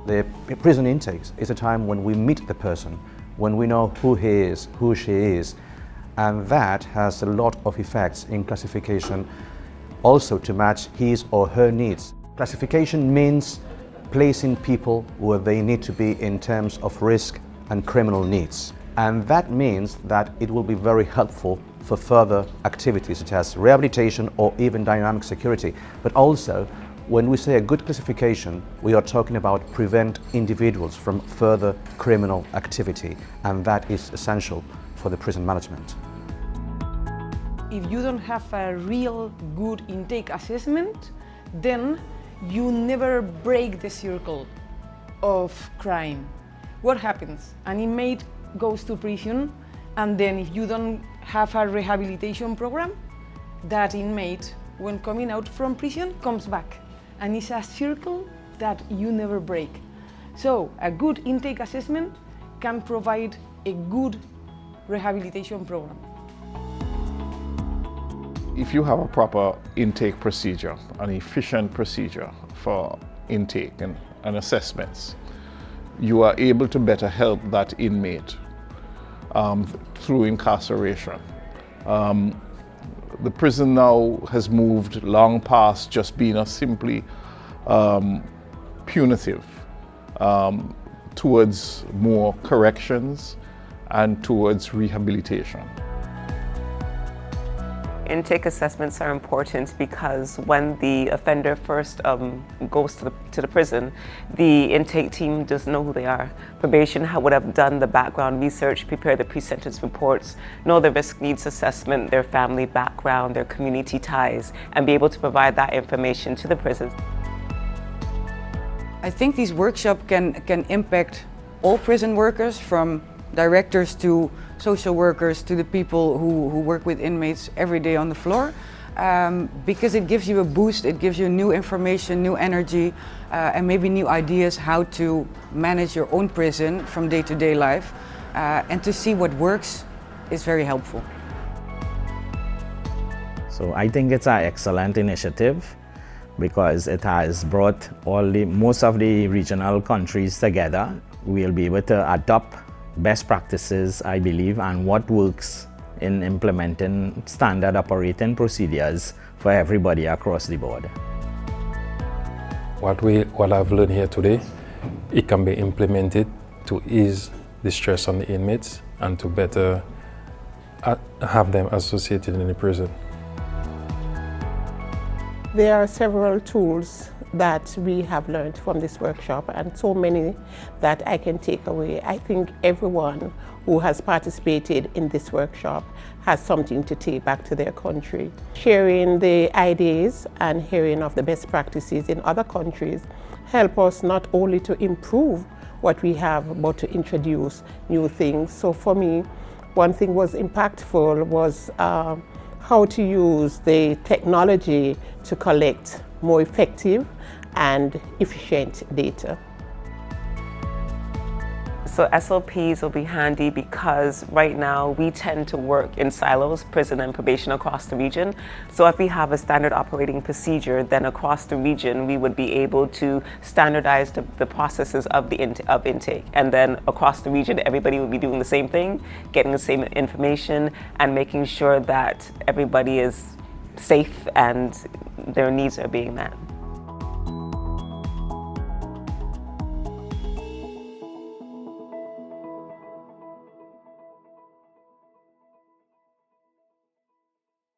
The prison intakes is a time when we meet the person, when we know who he is, who she is, and that has a lot of effects in classification also to match his or her needs. Classification means placing people where they need to be in terms of risk and criminal needs. And that means that it will be very helpful for further activities such as rehabilitation or even dynamic security. But also, when we say a good classification, we are talking about prevent individuals from further criminal activity, and that is essential for the prison management. If you don't have a real good intake assessment, then you never break the circle of crime. What happens? An inmate goes to prison, and then if you don't have a rehabilitation program, that inmate, when coming out from prison, comes back. And it's a circle that you never break. So a good intake assessment can provide a good rehabilitation program. If you have a proper intake procedure, an efficient procedure for intake and assessments, you are able to better help that inmate through incarceration. The prison now has moved long past just being a simply punitive towards more corrections and towards rehabilitation. Intake assessments are important because when the offender first goes to the prison, the intake team doesn't know who they are. Probation would have done the background research, prepare the pre-sentence reports, know the risk needs assessment, their family background, their community ties, and be able to provide that information to the prisons. I think these workshops can impact all prison workers, from directors to social workers to the people who work with inmates every day on the floor, because it gives you a boost, it gives you new information, new energy, and maybe new ideas how to manage your own prison from day-to-day life, and to see what works is very helpful. So I think it's an excellent initiative because it has brought most of the regional countries together. We'll be able to adopt best practices, I believe, and what works in implementing standard operating procedures for everybody across the board. What I've learned here today, it can be implemented to ease the stress on the inmates and to better have them associated in the prison. There are several tools that we have learned from this workshop, and so many that I can take away. I think everyone who has participated in this workshop has something to take back to their country. Sharing the ideas and hearing of the best practices in other countries help us not only to improve what we have, but to introduce new things. So for me, one thing was impactful was how to use the technology to collect more effective and efficient data. So SOPs will be handy because right now we tend to work in silos, prison and probation across the region. So if we have a standard operating procedure, then across the region we would be able to standardize the processes of intake. And then across the region everybody will be doing the same thing, getting the same information and making sure that everybody is safe and their needs are being met.